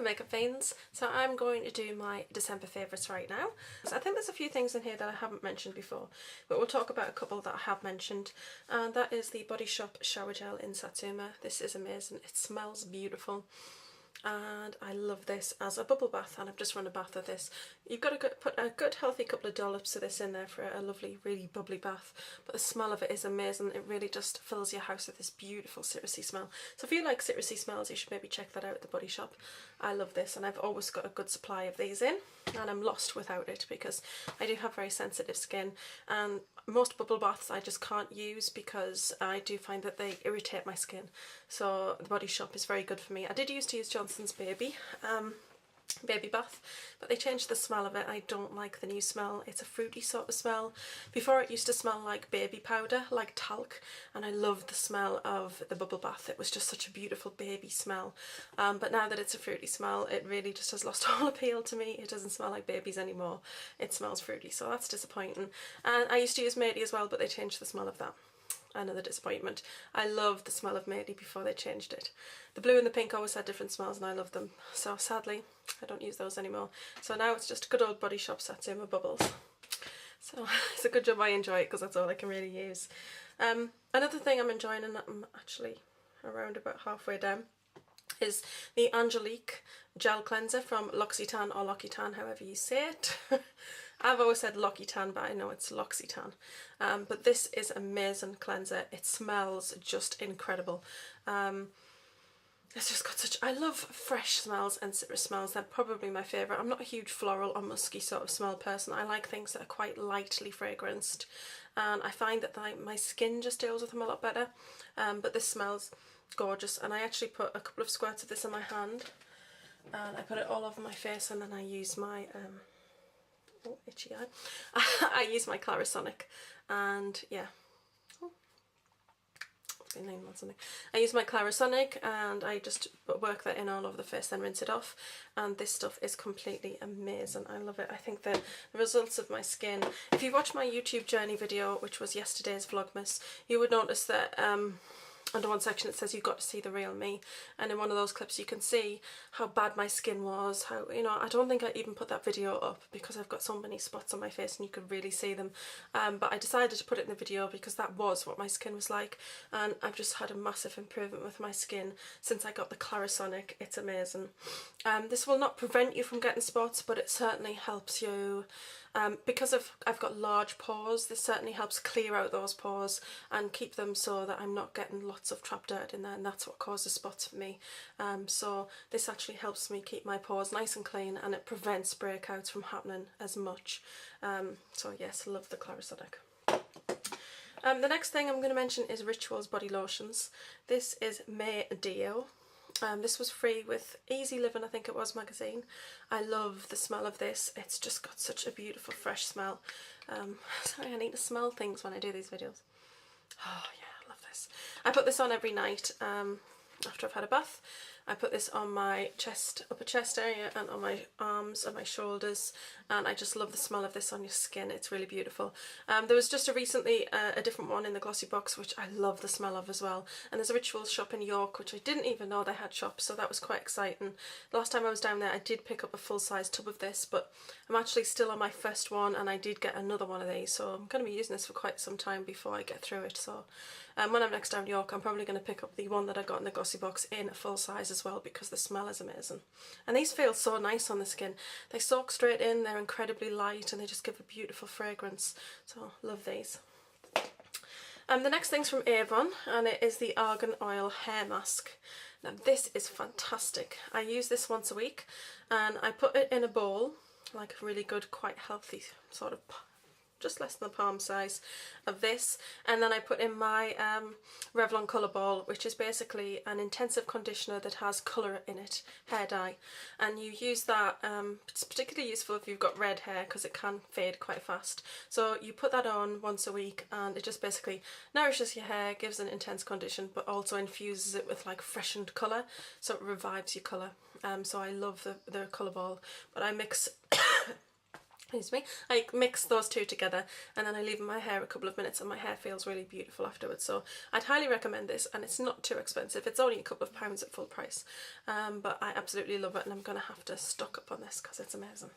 makeup fiends. So I'm going to do my December favourites right now. So I think there's a few things in here that I haven't mentioned before, but we'll talk about a couple that I have mentioned, and that is the Body Shop shower gel in Satsuma. This is amazing. It smells beautiful. And I love this as a bubble bath, and I've just run a bath of this. You've got to put a good healthy couple of dollops of this in there for a lovely, really bubbly bath, but the smell of it is amazing. It really just fills your house with this beautiful citrusy smell. So if you like citrusy smells, you should maybe check that out at the Body Shop. I love this, and I've always got a good supply of these in, and I'm lost without it because I do have very sensitive skin, and most bubble baths I just can't use because I do find that they irritate my skin. So the Body Shop is very good for me. I did used to use Johnson's Baby bath, but they changed the smell of it. I don't like the new smell. It's a fruity sort of smell. Before it used to smell like baby powder, like talc, and I loved the smell of the bubble bath. It was just such a beautiful baby smell, but now that it's a fruity smell, it really just has lost all appeal to me. It doesn't smell like babies anymore. It smells fruity, so that's disappointing. And I used to use Matey as well, but they changed the smell of that. Another disappointment. I loved the smell of Matey before they changed it. The blue and the pink always had different smells, and I loved them. So sadly, I don't use those anymore. So now it's just good old Body Shop Satsuma bubbles. So it's a good job I enjoy it because that's all I can really use. Another thing I'm enjoying, and I'm actually around about halfway down, is the Angelique gel cleanser from L'Occitane, or L'Occitane, however you say it. I've always said L'Occitane, but I know it's L'Occitane. But this is amazing cleanser. It smells just incredible. It's just got such... I love fresh smells and citrus smells. They're probably my favourite. I'm not a huge floral or musky sort of smell person. I like things that are quite lightly fragranced, and I find that my skin just deals with them a lot better. But this smells gorgeous, and I actually put a couple of squirts of this in my hand, and I put it all over my face, and then I use my oh, itchy eye. I use my Clarisonic, and yeah, I use my Clarisonic, and I just work that in all over the face, then rinse it off, and this stuff is completely amazing. I love it. I think that the results of my skin, if you watch my YouTube journey video, which was yesterday's Vlogmas, you would notice that under one section it says you got to see the real me, and in one of those clips you can see how bad my skin was, how, you know, I don't think I even put that video up because I've got so many spots on my face and you could really see them, but I decided to put it in the video because that was what my skin was like, and I've just had a massive improvement with my skin since I got the Clarisonic. It's amazing. This will not prevent you from getting spots, but it certainly helps you. Because I've got large pores, this certainly helps clear out those pores and keep them so that I'm not getting lots of trapped dirt in there, and that's what causes spots for me. So this actually helps me keep my pores nice and clean, and it prevents breakouts from happening as much. So yes, love the Clarisonic. The next thing I'm going to mention is Rituals body lotions. This is May Dio. This was free with Easy Living, I think it was, magazine. I love the smell of this. It's just got such a beautiful fresh smell. Sorry, I need to smell things when I do these videos. Oh yeah, I love this. I put this on every night after I've had a bath. I put this on my chest, upper chest area, and on my arms and my shoulders, and I just love the smell of this on your skin. It's really beautiful. There was just recently a different one in the glossy box which I love the smell of as well, and there's a Rituals shop in York which I didn't even know they had shops, so that was quite exciting. The last time I was down there I did pick up a full-size tub of this, but I'm actually still on my first one, and I did get another one of these, so I'm going to be using this for quite some time before I get through it. So when I'm next down York, I'm probably going to pick up the one that I got in the glossy box in a full size as well, because the smell is amazing. And these feel so nice on the skin. They soak straight in, they're incredibly light, and they just give a beautiful fragrance. So love these. The next thing's from Avon, and it is the Argan Oil Hair Mask. Now this is fantastic. I use this once a week, and I put it in a bowl, like a really good, quite healthy sort of, just less than the palm size of this, and then I put in my Revlon Colour Ball, which is basically an intensive conditioner that has colour in it, hair dye, and you use that. It's particularly useful if you've got red hair because it can fade quite fast, so you put that on once a week, and it just basically nourishes your hair, gives an intense condition, but also infuses it with like freshened colour, so it revives your colour. So I love the Colour Ball, but I mix excuse me, I mix those two together and then I leave in my hair a couple of minutes and my hair feels really beautiful afterwards. So I'd highly recommend this, and it's not too expensive. It's only a couple of pounds at full price, but I absolutely love it, and I'm going to have to stock up on this because it's amazing.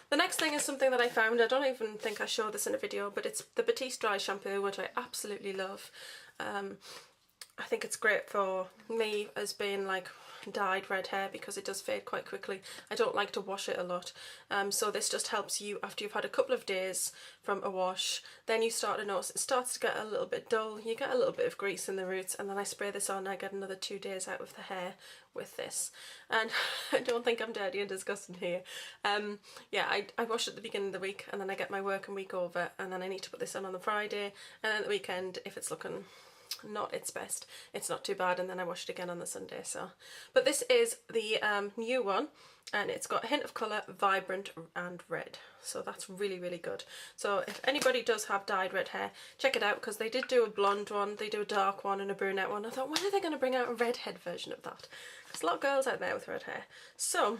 The next thing is something that I found. I don't even think I showed this in a video, but it's the Batiste Dry Shampoo, which I absolutely love. I think it's great for me as being like dyed red hair because it does fade quite quickly. I don't like to wash it a lot, so this just helps you after you've had a couple of days from a wash. Then you start to notice it starts to get a little bit dull, you get a little bit of grease in the roots, and then I spray this on. I get another 2 days out of the hair with this, and I don't think I'm dirty and disgusting here. Yeah, I wash at the beginning of the week, and then I get my working week over, and then I need to put this on the Friday, and then the weekend, if it's looking not its best, it's not too bad, and then I wash it again on the Sunday. So, but this is the new one, and it's got a hint of colour, vibrant and red, so that's really, really good. So if anybody does have dyed red hair, check it out, because they did do a blonde one, they do a dark one and a brunette one. I thought, when are they going to bring out a redhead version of that? There's a lot of girls out there with red hair. So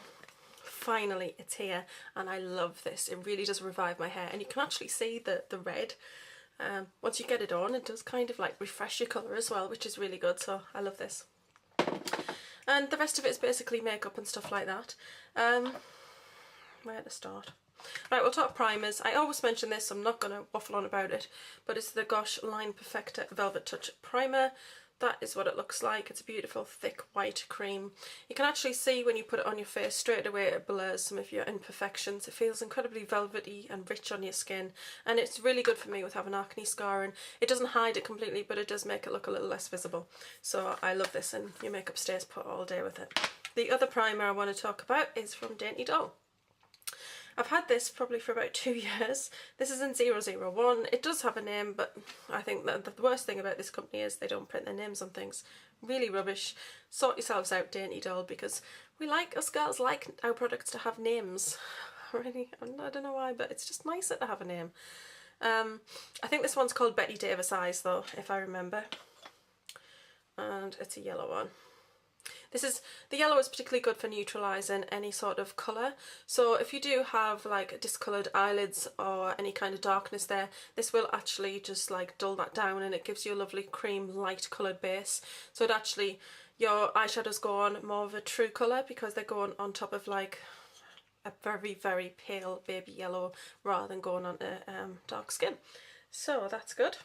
finally it's here, and I love this. It really does revive my hair, and you can actually see the red. Once you get it on, it does kind of like refresh your colour as well, which is really good, so I love this. And the rest of it is basically makeup and stuff like that. Where to start? Right, we'll talk primers. I always mention this, so I'm not going to waffle on about it, but it's the Gosh Line Perfector Velvet Touch Primer. That is what it looks like. It's a beautiful thick white cream. You can actually see when you put it on your face straight away it blurs some of your imperfections. It feels incredibly velvety and rich on your skin, and it's really good for me with having acne scarring. It doesn't hide it completely, but it does make it look a little less visible. So I love this, and your makeup stays put all day with it. The other primer I want to talk about is from Dainty Doll. I've had this probably for about 2 years. This is in 001. It does have a name, but I think that the worst thing about this company is they don't print their names on things. Really rubbish. Sort yourselves out, Dainty Doll, because us girls like our products to have names. Really, I don't know why, but it's just nicer to have a name. I think this one's called Betty Davis Eyes though, if I remember. And it's a yellow one. The yellow is particularly good for neutralising any sort of colour. So if you do have like discoloured eyelids or any kind of darkness there, this will actually just like dull that down, and it gives you a lovely cream light coloured base. So it actually, your eyeshadows go on more of a true colour because they're going on top of like a very, very pale baby yellow rather than going on to dark skin. So that's good.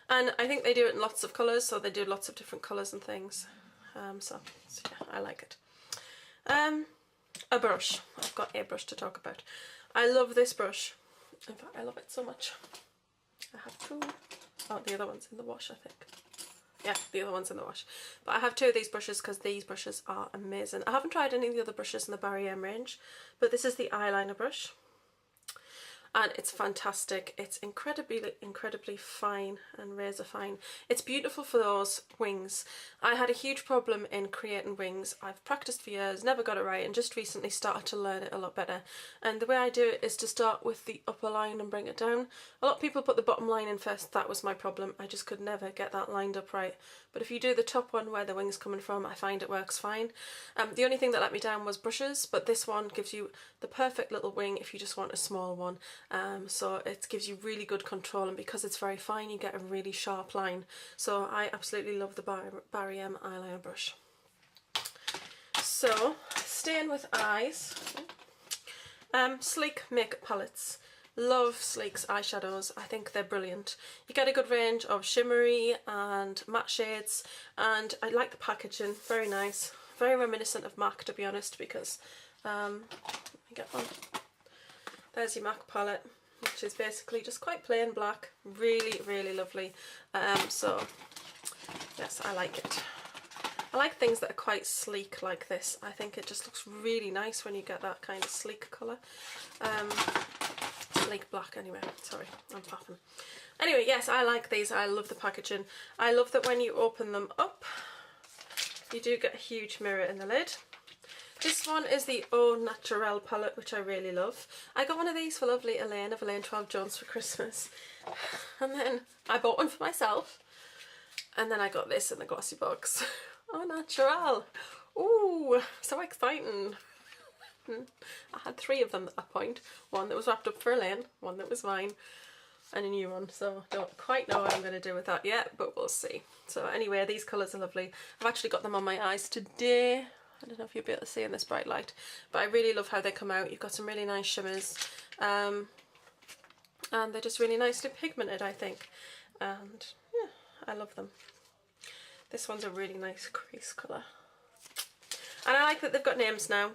And I think they do it in lots of colours, so they do lots of different colours and things. So yeah, I like it. A brush. I've got a brush to talk about. I love this brush. In fact, I love it so much. I have two. Oh, the other one's in the wash, I think. Yeah, the other one's in the wash. But I have two of these brushes because these brushes are amazing. I haven't tried any of the other brushes in the Barry M range, but this is the eyeliner brush. And it's fantastic. It's incredibly fine and razor fine. It's beautiful for those wings. I had a huge problem in creating wings. I've practiced for years, never got it right, and just recently started to learn it a lot better. And the way I do it is to start with the upper line and bring it down. A lot of people put the bottom line in first. That was my problem. I just could never get that lined up right. But if you do the top one where the wing's coming from, I find it works fine. The only thing that let me down was brushes, but this one gives you the perfect little wing if you just want a small one. So it gives you really good control, and because it's very fine you get a really sharp line. So I absolutely love the Barry M eyeliner brush. So staying with eyes, Sleek makeup palettes. Love Sleek's eyeshadows. I think they're brilliant. You get a good range of shimmery and matte shades, and I like the packaging. Very nice. Very reminiscent of MAC, to be honest, because let me get one. There's your MAC palette, which is basically just quite plain black. Really lovely. So yes, I like it. I like things that are quite sleek like this. I think it just looks really nice when you get that kind of sleek colour. Sleek black anyway, sorry, I'm puffing. Anyway, yes, I like these. I love the packaging. I love that when you open them up, you do get a huge mirror in the lid. This one is the Au Naturel palette, which I really love. I got one of these for lovely Elaine of Elaine 12 Jones for Christmas. And then I bought one for myself. And then I got this in the glossy box. Au Naturel. Ooh, so exciting. I had 3 of them at that point. One that was wrapped up for Elaine, one that was mine, and a new one. So I don't quite know what I'm going to do with that yet, but we'll see. So anyway, these colours are lovely. I've actually got them on my eyes today. I don't know if you'll be able to see in this bright light, but I really love how they come out. You've got some really nice shimmers, and they're just really nicely pigmented, I think. And yeah, I love them. This one's a really nice crease colour. And I like that they've got names now.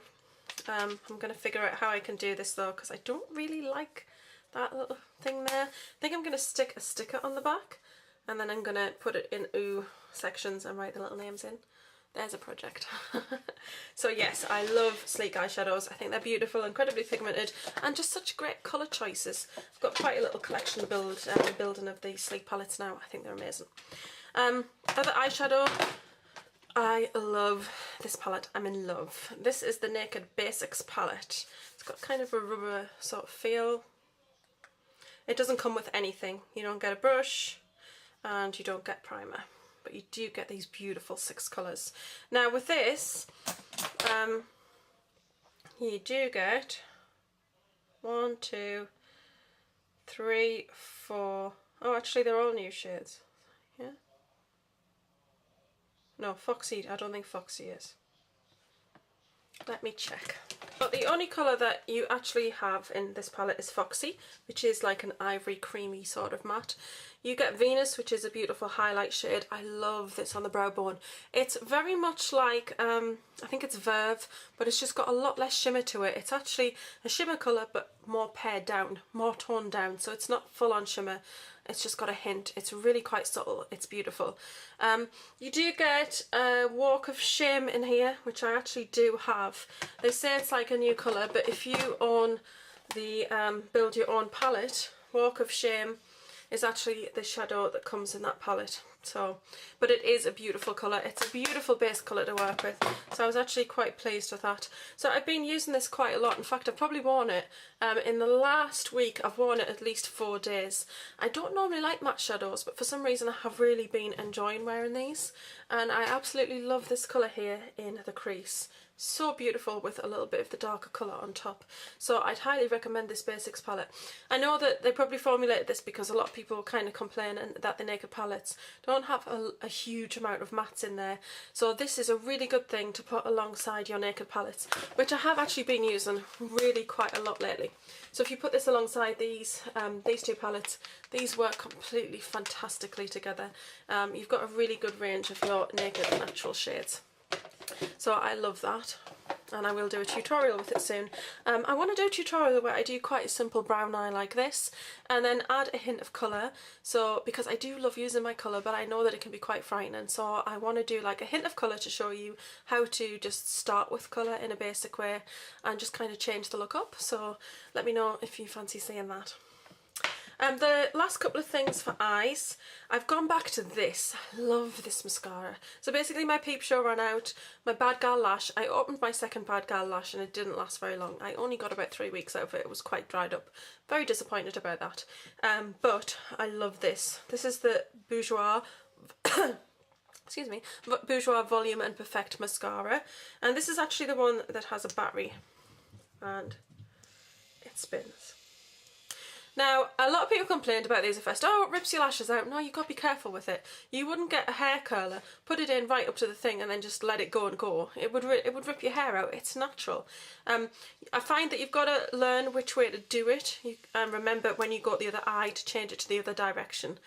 I'm going to figure out how I can do this though, because I don't really like that little thing there. I think I'm going to stick a sticker on the back, and then I'm going to put it in ooh sections and write the little names in. There's a project. So yes, I love sleek eyeshadows. I think they're beautiful, incredibly pigmented, and just such great colour choices. I've got quite a little collection building of these sleek palettes now. I think they're amazing. Other eyeshadow, I love this palette. I'm in love. This is the Naked Basics palette. It's got kind of a rubber sort of feel. It doesn't come with anything. You don't get a brush and you don't get primer, but you do get these beautiful 6 colours. Now with this, you do get 1, 2, 3, 4. Oh, actually they're all new shades. Yeah. No, Foxy, I don't think Foxy is. Let me check. But the only colour that you actually have in this palette is Foxy, which is like an ivory creamy sort of matte. You get Venus, which is a beautiful highlight shade. I love this on the brow bone. It's very much like, I think it's Verve, but it's just got a lot less shimmer to it. It's actually a shimmer colour, but more pared down, more toned down. So it's not full on shimmer. It's just got a hint. It's really quite subtle. It's beautiful. You do get a Walk of Shame in here, which I actually do have. They say it's like a new colour, but if you own the Build Your Own palette, Walk of Shame is actually the shadow that comes in that palette. So, but it is a beautiful colour. It's a beautiful base colour to work with. So I was actually quite pleased with that. So I've been using this quite a lot. In fact, I've probably worn it in the last week. I've worn it at least 4 days. I don't normally like matte shadows, but for some reason I have really been enjoying wearing these. And I absolutely love this colour here in the crease. So beautiful with a little bit of the darker colour on top. So I'd highly recommend this Basics palette. I know that they probably formulated this because a lot of people kind of complain that the Naked palettes don't have a huge amount of mattes in there. So this is a really good thing to put alongside your Naked palettes, which I have actually been using really quite a lot lately. So if you put this alongside these 2 palettes, these work completely fantastically together. You've got a really good range of your Naked natural shades. So I love that, and I will do a tutorial with it soon. I want to do a tutorial where I do quite a simple brown eye like this and then add a hint of colour, so because I do love using my colour, but I know that it can be quite frightening, so I want to do like a hint of colour to show you how to just start with colour in a basic way and just kind of change the look up. So let me know if you fancy seeing that. The last couple of things for eyes, I've gone back to this. I love this mascara. So basically my Peep Show ran out, my Bad Gal Lash, I opened my second Bad Gal Lash and it didn't last very long. I only got about 3 weeks out of it. It was quite dried up. Very disappointed about that. But I love this. This is the Bourjois excuse me, Bourjois Volume and Perfect Mascara. And this is actually the one that has a battery and it spins. Now, a lot of people complained about these at first. Oh, it rips your lashes out. No, you've got to be careful with it. You wouldn't get a hair curler, put it in right up to the thing and then just let it go and go. It would rip your hair out. It's natural. I find that you've got to learn which way to do it. Remember when you go the other eye to change it to the other direction.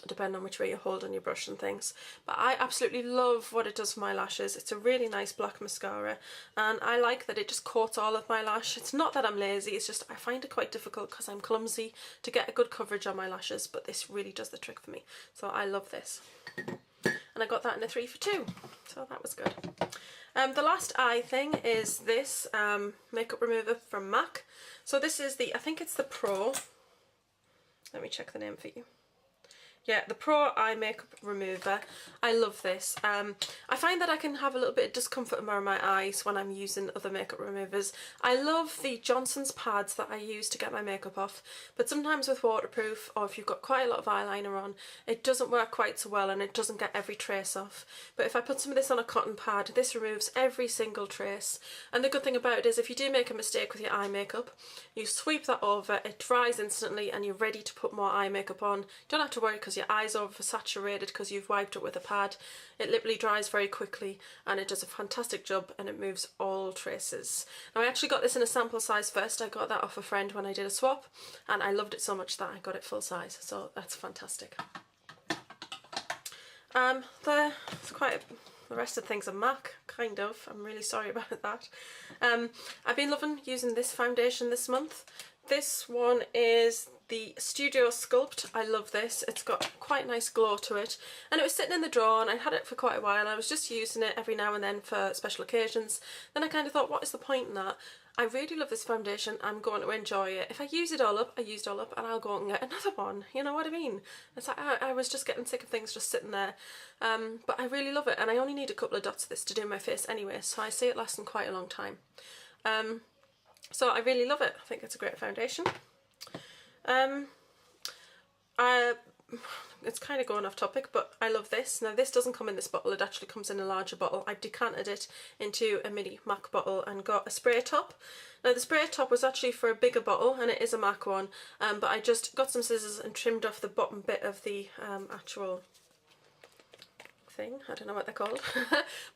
Depending on which way you hold on your brush and things. But I absolutely love what it does for my lashes. It's a really nice black mascara and I like that it just coats all of my lash. It's not that I'm lazy, it's just I find it quite difficult because I'm clumsy to get a good coverage on my lashes, but this really does the trick for me. So I love this. And I got that in a 3 for 2, so that was good. The last eye thing is this makeup remover from MAC. So this is the, I think it's the Pro. Let me check the name for you. Yeah, the Pro Eye Makeup Remover. I love this. I find that I can have a little bit of discomfort around my eyes when I'm using other makeup removers. I love the Johnson's pads that I use to get my makeup off, but sometimes with waterproof, or if you've got quite a lot of eyeliner on, it doesn't work quite so well and it doesn't get every trace off. But if I put some of this on a cotton pad, this removes every single trace. And the good thing about it is if you do make a mistake with your eye makeup, you sweep that over, it dries instantly and you're ready to put more eye makeup on. You don't have to worry because your eyes are oversaturated because you've wiped it with a pad. It literally dries very quickly and it does a fantastic job and it moves all traces. Now I actually got this in a sample size first. I got that off a friend when I did a swap and I loved it so much that I got it full size, so that's fantastic. The rest of the things are MAC, kind of. I'm really sorry about that. I've been loving using this foundation this month. This one is the Studio Sculpt. I love this. It's got quite a nice glow to it. And it was sitting in the drawer and I had it for quite a while. I was just using it every now and then for special occasions. Then I kind of thought, what is the point in that? I really love this foundation. I'm going to enjoy it. If I use it all up, I used it all up and I'll go and get another one. You know what I mean? It's like I was just getting sick of things just sitting there. But I really love it and I only need a couple of dots of this to do my face anyway. So I see it lasting quite a long time. So I really love it. I think it's a great foundation. It's kind of going off topic, but I love this. Now this doesn't come in this bottle, it actually comes in a larger bottle. I've decanted it into a mini MAC bottle and got a spray top. Now the spray top was actually for a bigger bottle and it is a MAC one, but I just got some scissors and trimmed off the bottom bit of the actual thing. I don't know what they're called.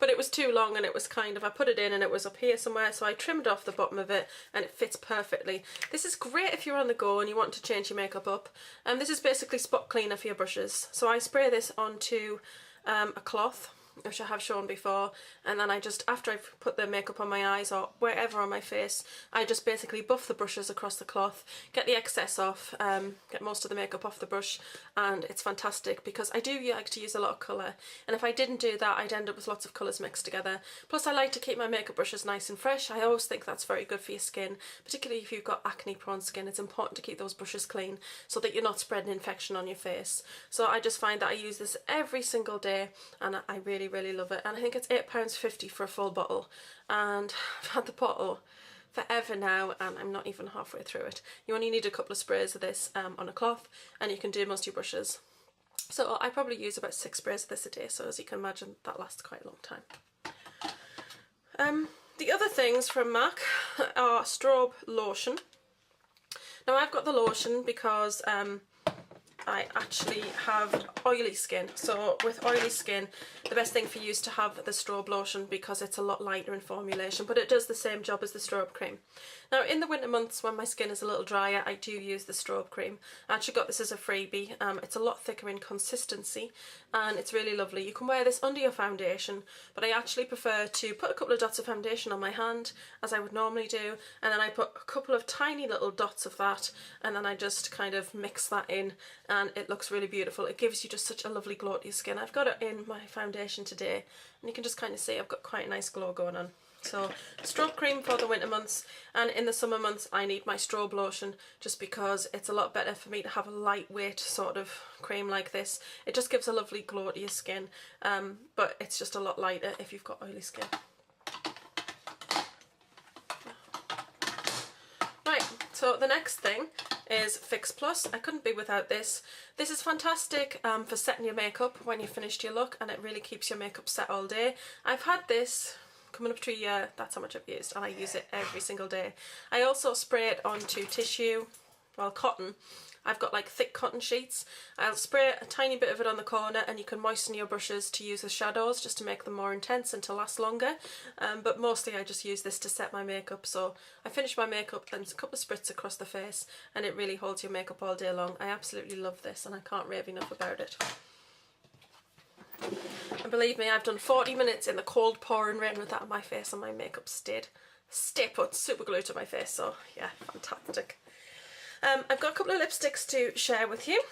But it was too long and it was kind of, I put it in and it was up here somewhere, so I trimmed off the bottom of it and it fits perfectly. This is great if you're on the go and you want to change your makeup up. And this is basically spot cleaner for your brushes. So I spray this onto a cloth, which I have shown before, and then I just, after I've put the makeup on my eyes or wherever on my face, I just basically buff the brushes across the cloth, get the excess off, get most of the makeup off the brush, and it's fantastic because I do like to use a lot of colour, and if I didn't do that I'd end up with lots of colours mixed together. Plus I like to keep my makeup brushes nice and fresh. I always think that's very good for your skin, particularly if you've got acne prone skin. It's important to keep those brushes clean so that you're not spreading infection on your face. So I just find that I use this every single day and I really love it, and I think it's £8.50 for a full bottle, and I've had the bottle forever now and I'm not even halfway through it. You only need a couple of sprays of this on a cloth and you can do most of your brushes. So I probably use about 6 sprays of this a day, so as you can imagine that lasts quite a long time. The other things from MAC are strobe lotion. Now I've got the lotion because I actually have oily skin, so with oily skin the best thing for you is to have the strobe lotion because it's a lot lighter in formulation, but it does the same job as the strobe cream. Now in the winter months when my skin is a little drier I do use the strobe cream. I actually got this as a freebie. It's a lot thicker in consistency and it's really lovely. You can wear this under your foundation, but I actually prefer to put a couple of dots of foundation on my hand as I would normally do, and then I put a couple of tiny little dots of that and then I just kind of mix that in and it looks really beautiful. It gives you just such a lovely glow to your skin. I've got it in my foundation today and you can just kind of see I've got quite a nice glow going on. So strobe cream for the winter months, and in the summer months I need my strobe lotion just because it's a lot better for me to have a lightweight sort of cream like this. It just gives a lovely glow to your skin, but it's just a lot lighter if you've got oily skin. Right, so the next thing is Fix Plus. I couldn't be without this. This is fantastic for setting your makeup when you've finished your look, and it really keeps your makeup set all day. I've had this coming up to a year, that's how much I've used, and I use it every single day. I also spray it onto tissue, well cotton. I've got like thick cotton sheets. I'll spray a tiny bit of it on the corner and you can moisten your brushes to use as shadows just to make them more intense and to last longer. But mostly I just use this to set my makeup. So I finish my makeup, then a couple of spritz across the face, and it really holds your makeup all day long. I absolutely love this and I can't rave enough about it. And believe me, I've done 40 minutes in the cold pouring rain with that on my face and my makeup stay put, super glued to my face, so yeah, fantastic. I've got a couple of lipsticks to share with you.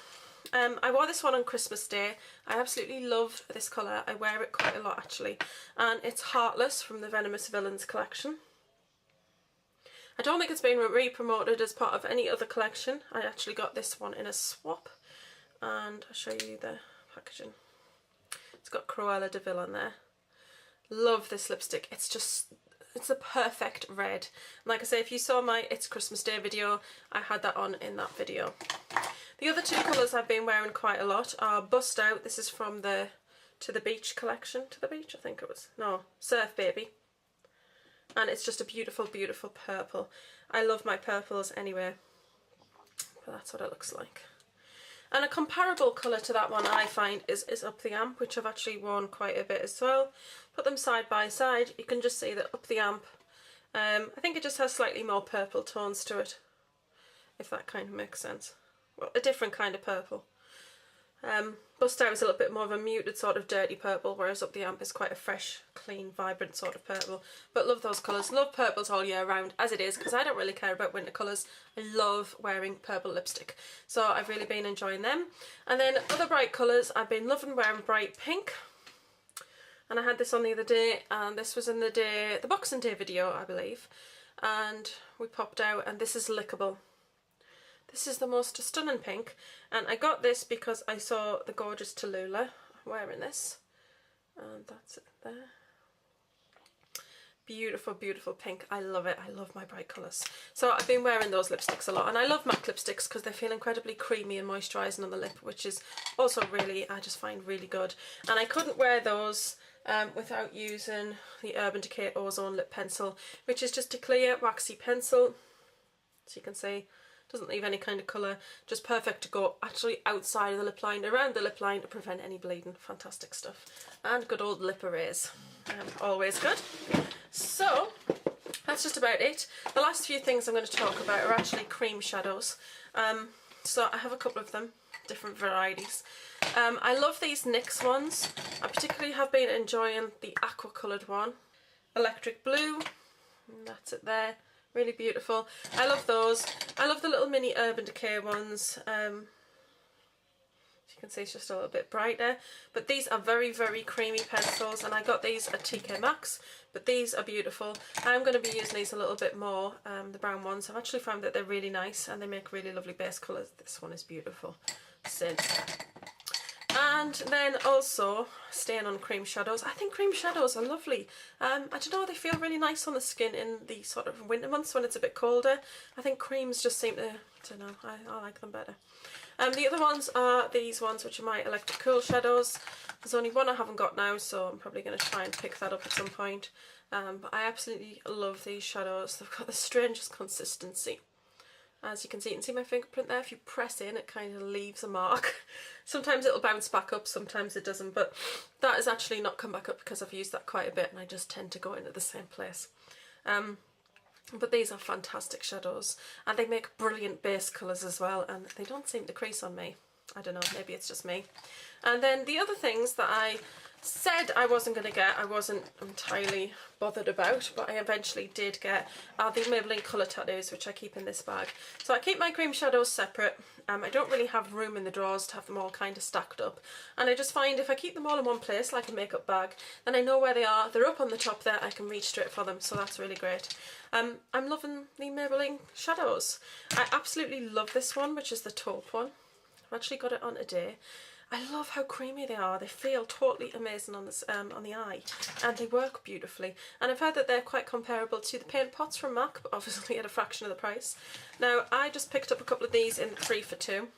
I wore this one on Christmas Day. I absolutely love this colour. I wear it quite a lot actually, and it's Heartless from the Venomous Villains collection. I don't think it's been re-promoted as part of any other collection. I actually got this one in a swap. and I'll show you the packaging. It's got Cruella de Vil on there. Love this lipstick. It's the perfect red. And like I say, if you saw my It's Christmas Day video, I had that on in that video. The other two colours I've been wearing quite a lot are Bust Out. This is from the To the Beach collection. To the Beach, I think it was. No, Surf Baby. And it's just a beautiful, beautiful purple. I love my purples anyway. But that's what it looks like. And a comparable colour to that one I find is Up the Amp, which I've actually worn quite a bit as well. Put them side by side, you can just see that Up the Amp, I think it just has slightly more purple tones to it, if that kind of makes sense. Well, a different kind of purple. Bust Out is a little bit more of a muted sort of dirty purple, whereas Up the Amp is quite a fresh, clean, vibrant sort of purple. But love those colours. Love purples all year round, as it is, because I don't really care about winter colours. I love wearing purple lipstick. So I've really been enjoying them. And then other bright colours, I've been loving wearing bright pink. And I had this on the other day, and this was in the Boxing Day video, I believe. And we popped out, and this is Lickable. This is the most stunning pink, and I got this because I saw the gorgeous Tallulah wearing this, and that's it there. Beautiful, beautiful pink. I love it. I love my bright colours. So I've been wearing those lipsticks a lot, and I love MAC lipsticks because they feel incredibly creamy and moisturising on the lip, which is also really, I just find really good. And I couldn't wear those without using the Urban Decay Ozone Lip Pencil, which is just a clear waxy pencil, so you can see. Doesn't leave any kind of colour, just perfect to go actually outside of the lip line, around the lip line to prevent any bleeding. Fantastic stuff. And good old lip erase, always good. So that's just about it. The last few things I'm going to talk about are actually cream shadows. So I have a couple of them, different varieties. I love these NYX ones. I particularly have been enjoying the aqua coloured one, Electric Blue, and that's it there. Really beautiful. I love those. I love the little mini Urban Decay ones. As you can see, it's just a little bit brighter. But these are very, very creamy pencils, and I got these at TK Maxx. But these are beautiful. I'm going to be using these a little bit more, the brown ones. I've actually found that they're really nice, and they make really lovely base colours. This one is beautiful. Sin. And then also, staying on cream shadows, I think cream shadows are lovely. I don't know, they feel really nice on the skin in the sort of winter months when it's a bit colder. I think creams just seem to, I don't know, I like them better. The other ones are these ones, which are my Electric Cool shadows. There's only one I haven't got now, so I'm probably going to try and pick that up at some point. But I absolutely love these shadows. They've got the strangest consistency. As you can see my fingerprint there. If you press in, it kind of leaves a mark. Sometimes it'll bounce back up, sometimes it doesn't, but that has actually not come back up because I've used that quite a bit and I just tend to go into the same place. But these are fantastic shadows, and they make brilliant base colours as well, and they don't seem to crease on me. I don't know, maybe it's just me. And then the other things that I said I wasn't going to get, I wasn't entirely bothered about, but I eventually did get, are the Maybelline colour tattoos, which I keep in this bag. So I keep my cream shadows separate. I don't really have room in the drawers to have them all kind of stacked up, and I just find if I keep them all in one place like a makeup bag, then I know where they are. They're up on the top there, I can reach straight for them, so that's really great. I'm loving the Maybelline shadows. I absolutely love this one, which is the taupe one. I've actually got it on today. I love how creamy they are. They feel totally amazing on this on the eye, and they work beautifully. And I've heard that they're quite comparable to the paint pots from MAC, but obviously at a fraction of the price. Now, I just picked up a couple of these in 3 for 2.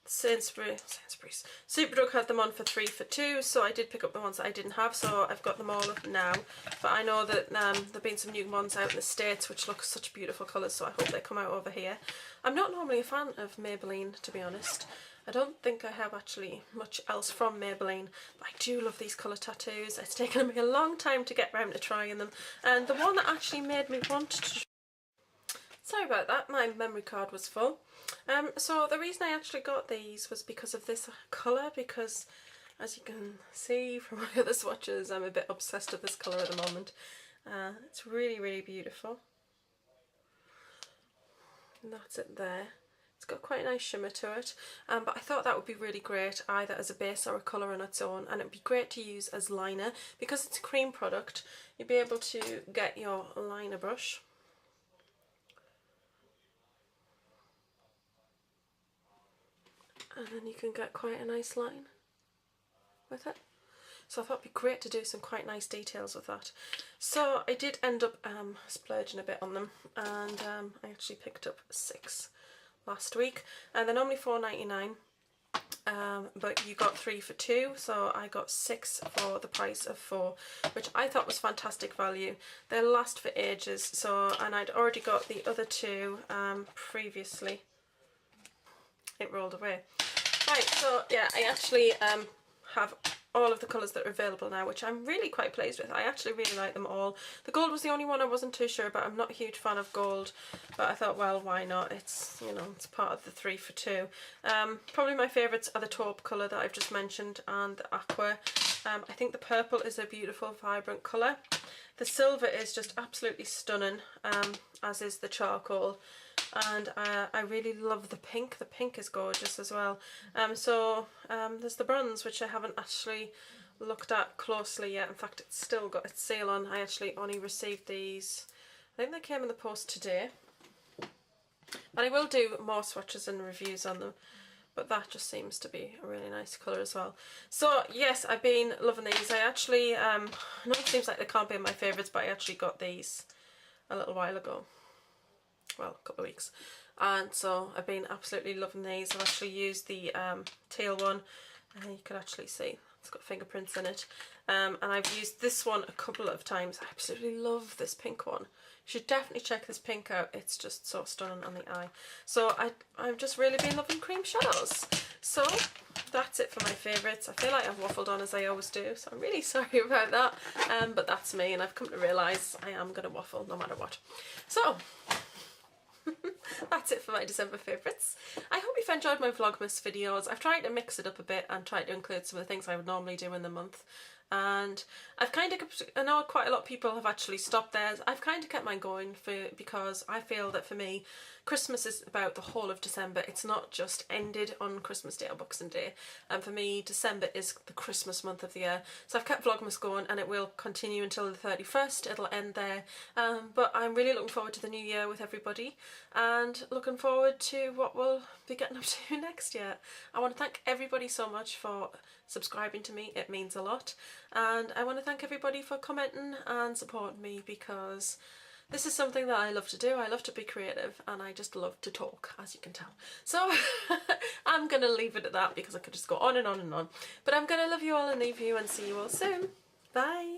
Superdrug had them on for 3 for 2, so I did pick up the ones that I didn't have, so I've got them all now. But I know that there've been some new ones out in the States which look such beautiful colours, so I hope they come out over here. I'm not normally a fan of Maybelline, to be honest. I don't think I have actually much else from Maybelline, but I do love these colour tattoos. It's taken me a long time to get round to trying them, and the one that actually made me want to... Sorry about that, my memory card was full. So the reason I actually got these was because of this colour, because as you can see from my other swatches, I'm a bit obsessed with this colour at the moment. It's really, really beautiful. And that's it there. It's got quite a nice shimmer to it, but I thought that would be really great either as a base or a colour on its own, and it would be great to use as liner. Because it's a cream product, you'll be able to get your liner brush and then you can get quite a nice line with it. So I thought it'd be great to do some quite nice details with that. So I did end up splurging a bit on them, and I actually picked up 6 last week, and they're normally $4.99, but you got 3 for 2, so I got 6 for the price of 4, which I thought was fantastic value. They'll last for ages. So, and I'd already got the other 2 previously. It rolled away. Right, so yeah, I actually have all of the colours that are available now, which I'm really quite pleased with. I actually really like them all. The gold was the only one I wasn't too sure about. I'm not a huge fan of gold, but I thought, well, why not? It's, you know, it's part of the 3 for 2. Probably my favourites are the taupe colour that I've just mentioned and the aqua. I think the purple is a beautiful, vibrant colour. The silver is just absolutely stunning, as is the charcoal. And I really love the pink. The pink is gorgeous as well. There's the bronze, which I haven't actually looked at closely yet. In fact, it's still got its seal on. I actually only received these, I think they came in the post today. But I will do more swatches and reviews on them. But that just seems to be a really nice colour as well. So yes, I've been loving these. I actually, I know it seems like they can't be my favourites, but I actually got these a little while ago. Well, a couple of weeks, and so I've been absolutely loving these. I've actually used the teal one, and you can actually see it's got fingerprints in it, and I've used this one a couple of times. I absolutely love this pink one. You should definitely check this pink out. It's just so stunning on the eye. So I've just really been loving cream shadows. So that's it for my favourites. I feel like I've waffled on as I always do, so I'm really sorry about that, but that's me, and I've come to realise I am going to waffle no matter what. So that's it for my December favourites. I hope you've enjoyed my Vlogmas videos. I've tried to mix it up a bit and tried to include some of the things I would normally do in the month. And I've kind of, I know quite a lot of people have actually stopped theirs. I've kind of kept mine going because I feel that for me, Christmas is about the whole of December. It's not just ended on Christmas Day or Boxing Day. And for me, December is the Christmas month of the year. So I've kept Vlogmas going, and it will continue until the 31st. It'll end there. But I'm really looking forward to the new year with everybody, and looking forward to what we'll be getting up to next year. I want to thank everybody so much for subscribing to me. It means a lot. And I want to thank everybody for commenting and supporting me, because this is something that I love to do. I love to be creative, and I just love to talk, as you can tell. So I'm going to leave it at that, because I could just go on and on and on. But I'm going to love you all and leave you and see you all soon. Bye.